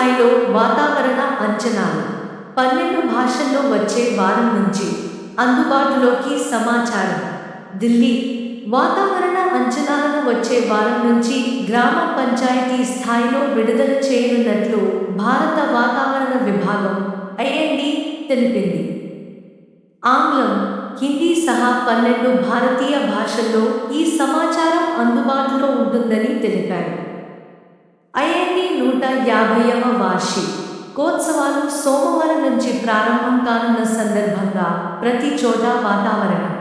స్థాయిలో వాతావరణ అంచనాలు 12 భాషల్లో వచ్చే వారం నుంచి అందుబాటులోకి సమాచారం. ఢిల్లీ వాతావరణ అంచనాలను వచ్చే వారం నుంచి గ్రామ పంచాయతీ స్థాయిలో విడుదల చేయనున్నట్లు భారత వాతావరణ విభాగం ఐఎండీ తెలిపింది. ఆంగ్లం, హిందీ సహా 12 భారతీయ భాషల్లో ఈ సమాచారం అందుబాటులో ఉంటుందని తెలిపారు. ఐఎండీ 150వ వార్షికోత్సవాలు సోమవారం నుంచి ప్రారంభం కానున్న సందర్భంగా ప్రతి చోట వాతావరణం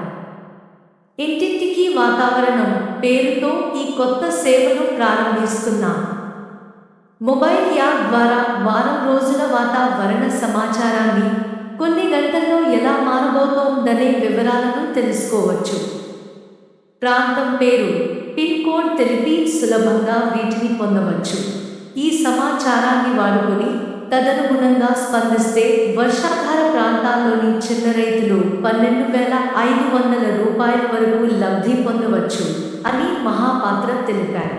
ఇంటింటికి వాతావరణం పేరుతో ఈ కొత్త సేవను ప్రారంభిస్తున్నాం. మొబైల్ యాప్ ద్వారా వారం రోజుల వాతావరణ సమాచారాన్ని కొన్ని గంటల్లో ఎలా మారబోతోందనే వివరాలను తెలుసుకోవచ్చు. ప్రాంతం పేరు, పిన్ కోడ్ తెలిపి సులభంగా వీటిని పొందవచ్చు. ఈ సమాచారాన్ని వాడుకొని తదనుగుణంగా స్పందిస్తే వర్షాధార ప్రాంతాల్లోని చిన్న రైతులు 12,500 రూపాయల వరకు లబ్ధి పొందవచ్చు అని మహాపాత్ర తెలిపారు.